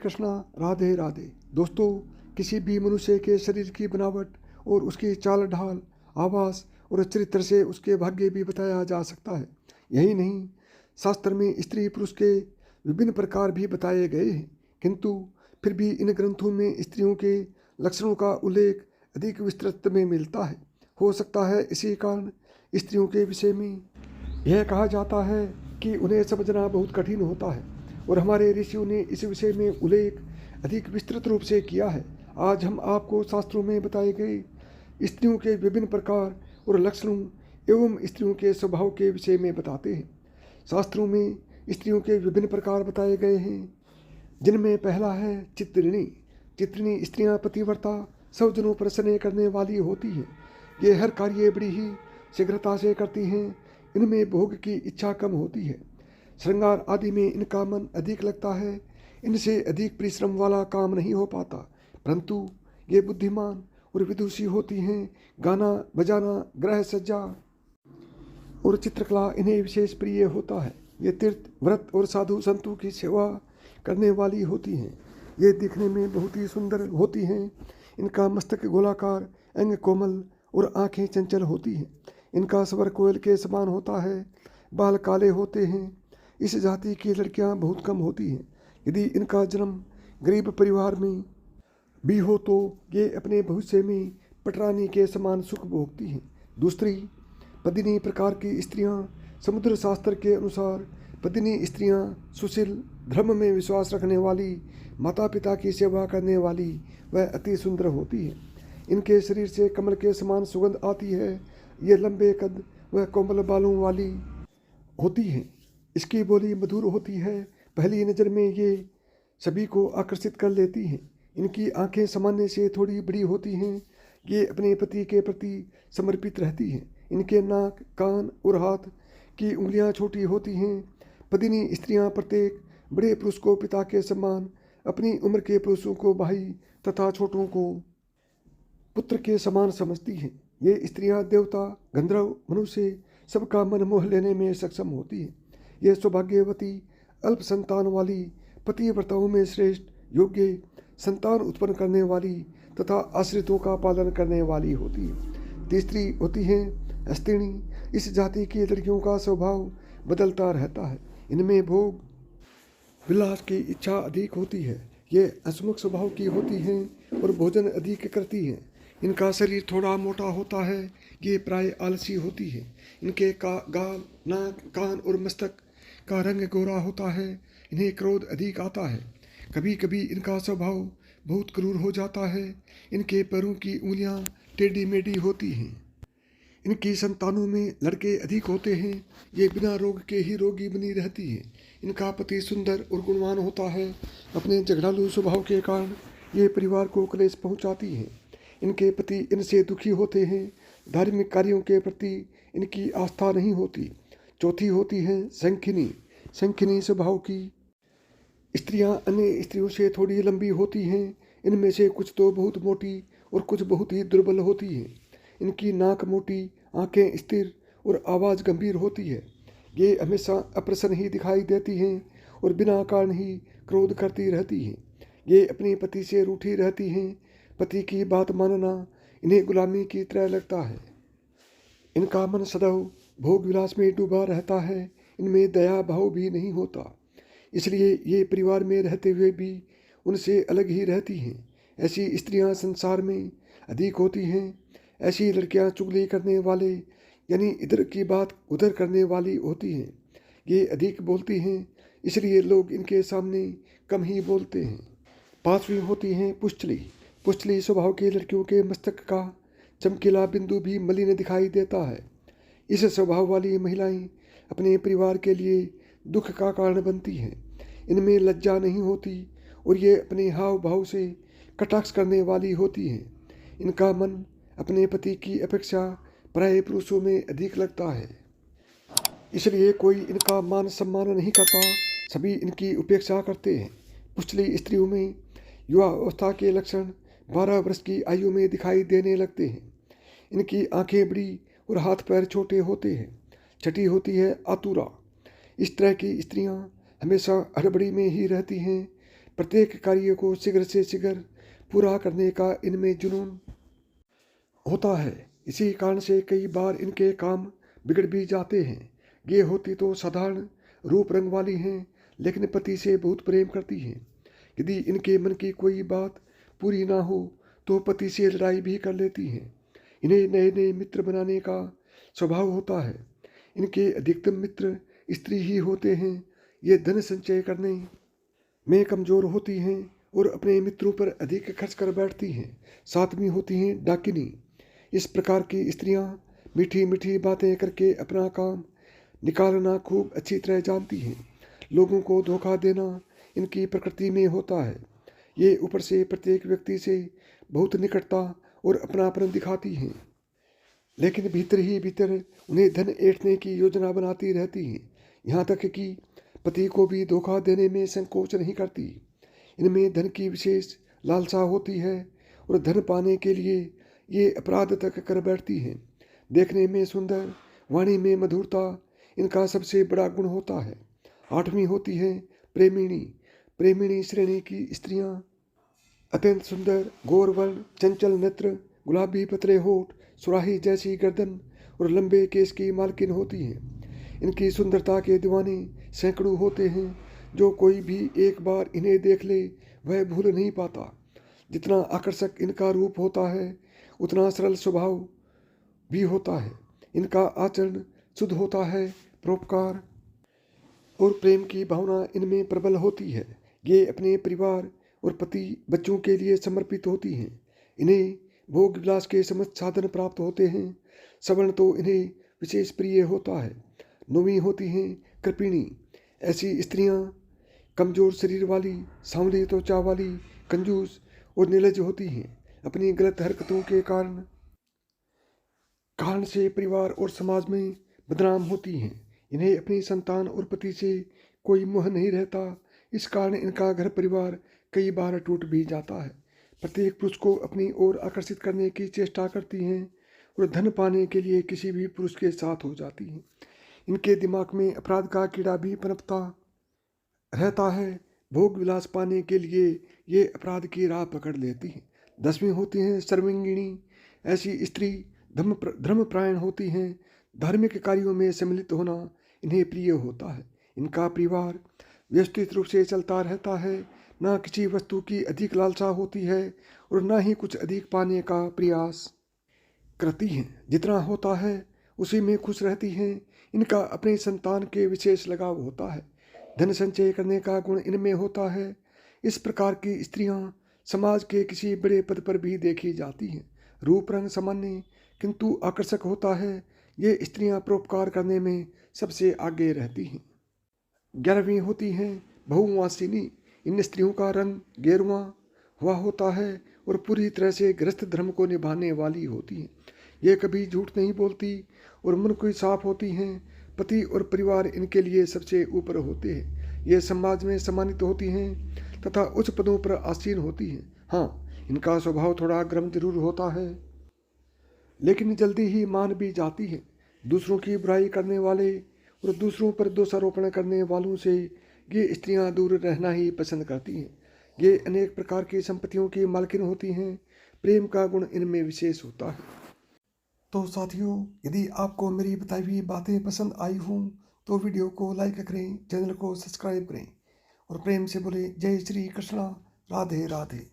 कृष्णा, राधे राधे। दोस्तों, किसी भी मनुष्य के शरीर की बनावट और उसकी चाल ढाल, आवाज़ और चरित्र से उसके भाग्य भी बताया जा सकता है। यही नहीं, शास्त्र में स्त्री पुरुष के विभिन्न प्रकार भी बताए गए हैं, किंतु फिर भी इन ग्रंथों में स्त्रियों के लक्षणों का उल्लेख अधिक विस्तृत में मिलता है। हो सकता है इसी कारण स्त्रियों के विषय में यह कहा जाता है कि उन्हें समझना बहुत कठिन होता है, और हमारे ऋषियों ने इस विषय में उल्लेख अधिक विस्तृत रूप से किया है। आज हम आपको शास्त्रों में बताए गए स्त्रियों के विभिन्न प्रकार और लक्षणों एवं स्त्रियों के स्वभाव के विषय में बताते हैं। शास्त्रों में स्त्रियों के विभिन्न प्रकार बताए गए हैं, जिनमें पहला है चित्रिणी। चित्रिणी स्त्रियां पतिव्रता, सब जनों पर स्नेह करने वाली होती हैं। ये हर कार्य बड़ी ही शीघ्रता से करती हैं। इनमें भोग की इच्छा कम होती है। श्रृंगार आदि में इनका मन अधिक लगता है। इनसे अधिक परिश्रम वाला काम नहीं हो पाता, परंतु ये बुद्धिमान और विदुषी होती हैं। गाना बजाना, गृह सज्जा और चित्रकला इन्हें विशेष प्रिय होता है। ये तीर्थ, व्रत और साधु संतों की सेवा करने वाली होती हैं। ये दिखने में बहुत ही सुंदर होती हैं। इनका मस्तक गोलाकार, अंग कोमल और आंखें चंचल होती हैं। इनका स्वर कोयल के समान होता है। बाल काले होते हैं। इस जाति की लड़कियां बहुत कम होती हैं। यदि इनका जन्म गरीब परिवार में भी हो तो ये अपने भविष्य में पटरानी के समान सुख भोगती हैं। दूसरी, पदिनी प्रकार की स्त्रियां। समुद्र शास्त्र के अनुसार पदिनी स्त्रियां सुशील, धर्म में विश्वास रखने वाली, माता पिता की सेवा करने वाली व अति सुंदर होती है। इनके शरीर से कमल के समान सुगंध आती है। ये लंबे कद व कोमल बालों वाली होती हैं। इसकी बोली मधुर होती है। पहली नज़र में ये सभी को आकर्षित कर लेती हैं। इनकी आंखें सामान्य से थोड़ी बड़ी होती हैं। ये अपने पति के प्रति समर्पित रहती हैं। इनके नाक, कान और हाथ की उंगलियां छोटी होती हैं। पदिनी स्त्रियां प्रत्येक बड़े पुरुष को पिता के समान, अपनी उम्र के पुरुषों को भाई तथा छोटों को पुत्र के समान समझती हैं। ये स्त्रियां देवता, गंधर्व, मनुष्य सबका मन मोह लेने में सक्षम होती हैं। ये सौभाग्यवती, अल्प संतान वाली, पतिव्रताओं में श्रेष्ठ, योग्य, संतान उत्पन्न करने वाली तथा आश्रितों का पालन करने वाली होती है। तीसरी होती हैं हस्तिनी। इस जाति की लड़कियों का स्वभाव बदलता रहता है। इनमें भोग विलास की इच्छा अधिक होती है। ये हंसमुख स्वभाव की होती हैं और भोजन अधिक करती हैं। इनका शरीर थोड़ा मोटा होता है। ये प्राय आलसी होती है। इनके गाल, नाक, कान और मस्तक का रंग गोरा होता है। इन्हें क्रोध अधिक आता है। कभी कभी इनका स्वभाव बहुत क्रूर हो जाता है। इनके पैरों की उंगलियां टेढ़ी मेढ़ी होती हैं। इनकी संतानों में लड़के अधिक होते हैं। ये बिना रोग के ही रोगी बनी रहती हैं। इनका पति सुंदर और गुणवान होता है। अपने झगड़ालू स्वभाव के कारण ये परिवार को क्लेश पहुंचाती हैं। इनके पति इनसे दुखी होते हैं। धार्मिक कार्यों के प्रति इनकी आस्था नहीं होती। चौथी होती है शंखिनी। शंखिनी स्वभाव की स्त्रियां अन्य स्त्रियों से थोड़ी लंबी होती हैं। इनमें से कुछ तो बहुत मोटी और कुछ बहुत ही दुर्बल होती हैं। इनकी नाक मोटी, आंखें स्थिर और आवाज़ गंभीर होती है। ये हमेशा अप्रसन्न ही दिखाई देती हैं और बिना कारण ही क्रोध करती रहती हैं। ये अपने पति से रूठी रहती हैं। पति की बात मानना इन्हें गुलामी की तरह लगता है। इनका मन सदैव भोग विलास में डूबा रहता है। इनमें दया भाव भी नहीं होता, इसलिए ये परिवार में रहते हुए भी उनसे अलग ही रहती हैं। ऐसी स्त्रियां संसार में अधिक होती हैं। ऐसी लड़कियां चुगली करने वाले, यानी इधर की बात उधर करने वाली होती हैं। ये अधिक बोलती हैं, इसलिए लोग इनके सामने कम ही बोलते हैं। पांचवी होती हैं पुष्टली। पुष्टली स्वभाव की लड़कियों के मस्तक का चमकीला बिंदु भी मलिन दिखाई देता है। इस स्वभाव वाली महिलाएं अपने परिवार के लिए दुख का कारण बनती हैं। इनमें लज्जा नहीं होती और ये अपने हाव भाव से कटाक्ष करने वाली होती हैं। इनका मन अपने पति की अपेक्षा प्राय पुरुषों में अधिक लगता है, इसलिए कोई इनका मान सम्मान नहीं करता। सभी इनकी उपेक्षा करते हैं। पुष्टली स्त्रियों में युवा अवस्था के लक्षण 12 वर्ष की आयु में दिखाई देने लगते हैं। इनकी आंखें बड़ी और हाथ पैर छोटे होते हैं। छठी होती है आतुरा। इस तरह की स्त्रियां हमेशा हड़बड़ी में ही रहती हैं। प्रत्येक कार्य को शीघ्र से शीघ्र पूरा करने का इनमें जुनून होता है। इसी कारण से कई बार इनके काम बिगड़ भी जाते हैं। ये होती तो साधारण रूप रंग वाली हैं, लेकिन पति से बहुत प्रेम करती हैं। यदि इनके मन की कोई बात पूरी ना हो तो पति से लड़ाई भी कर लेती हैं। इन्हें नए नए मित्र बनाने का स्वभाव होता है। इनके अधिकतम मित्र स्त्री ही होते हैं। ये धन संचय करने में कमजोर होती हैं और अपने मित्रों पर अधिक खर्च कर बैठती हैं। सातवीं होती हैं डाकिनी। इस प्रकार की स्त्रियां मीठी मीठी बातें करके अपना काम निकालना खूब अच्छी तरह जानती हैं। लोगों को धोखा देना इनकी प्रकृति में होता है। ये ऊपर से प्रत्येक व्यक्ति से बहुत निकटता और अपनापन दिखाती हैं, लेकिन भीतर ही भीतर उन्हें धन ऐंठने की योजना बनाती रहती हैं। यहाँ तक कि पति को भी धोखा देने में संकोच नहीं करती। इनमें धन की विशेष लालसा होती है और धन पाने के लिए ये अपराध तक कर बैठती हैं। देखने में सुंदर, वाणी में मधुरता इनका सबसे बड़ा गुण होता है। आठवीं होती है प्रेमिणी। प्रेमिणी श्रेणी की स्त्रियां अत्यंत सुंदर, गौरवर्ण, चंचल नेत्र, गुलाबी पतले होठ, सुराही जैसी गर्दन और लंबे केस की मालकिन होती हैं। इनकी सुंदरता के दीवाने सैकड़ों होते हैं। जो कोई भी एक बार इन्हें देख ले वह भूल नहीं पाता। जितना आकर्षक इनका रूप होता है उतना सरल स्वभाव भी होता है। इनका आचरण शुद्ध होता है। परोपकार और प्रेम की भावना इनमें प्रबल होती है। ये अपने परिवार और पति बच्चों के लिए समर्पित होती हैं। इन्हें भोग विलास के समस्त साधन प्राप्त होते हैं। सवर्ण तो इन्हें विशेष प्रिय होता है। नौवीं होती हैं कृपिणी। ऐसी स्त्रियां कमजोर शरीर वाली, सांवली त्वचा वाली, कंजूस और निर्लज होती हैं। अपनी गलत हरकतों के कारण से परिवार और समाज में बदनाम होती हैं। इन्हें अपनी संतान और पति से कोई मोह नहीं रहता। इस कारण इनका घर परिवार कई बार टूट भी जाता है। प्रत्येक पुरुष को अपनी ओर आकर्षित करने की चेष्टा करती हैं और धन पाने के लिए किसी भी पुरुष के साथ हो जाती हैं। इनके दिमाग में अपराध का कीड़ा भी पनपता रहता है। भोग विलास पाने के लिए ये अपराध की राह पकड़ लेती हैं। 10वीं होती हैं सर्वांगिणी। ऐसी स्त्री धर्मपरायण होती हैं। धार्मिक कार्यों में सम्मिलित होना इन्हें प्रिय होता है। इनका परिवार व्यवस्थित रूप से चलता रहता है। ना किसी वस्तु की अधिक लालसा होती है और ना ही कुछ अधिक पाने का प्रयास करती हैं। जितना होता है उसी में खुश रहती हैं। इनका अपने संतान के विशेष लगाव होता है। धन संचय करने का गुण इनमें होता है। इस प्रकार की स्त्रियां समाज के किसी बड़े पद पर भी देखी जाती हैं। रूप रंग सामान्य किंतु आकर्षक होता है। ये स्त्रियां परोपकार करने में सबसे आगे रहती हैं। 11वीं होती हैं बहुवासिनी। इन स्त्रियों का रंग गेरुआ हुआ होता है और पूरी तरह से गृहस्थ धर्म को निभाने वाली होती हैं। ये कभी झूठ नहीं बोलती और मन की साफ होती हैं। पति और परिवार इनके लिए सबसे ऊपर होते हैं। ये समाज में सम्मानित होती हैं तथा उच्च पदों पर आसीन होती हैं। हाँ, इनका स्वभाव थोड़ा गर्म जरूर होता है, लेकिन जल्दी ही मान भी जाती है। दूसरों की बुराई करने वाले और दूसरों पर दोषारोपण करने वालों से ये स्त्रियां दूर रहना ही पसंद करती हैं। ये अनेक प्रकार की संपत्तियों की मालकिन होती हैं। प्रेम का गुण इनमें विशेष होता है। तो साथियों, यदि आपको मेरी बताई हुई बातें पसंद आई हों तो वीडियो को लाइक करें, चैनल को सब्सक्राइब करें और प्रेम से बोले जय श्री कृष्णा, राधे राधे।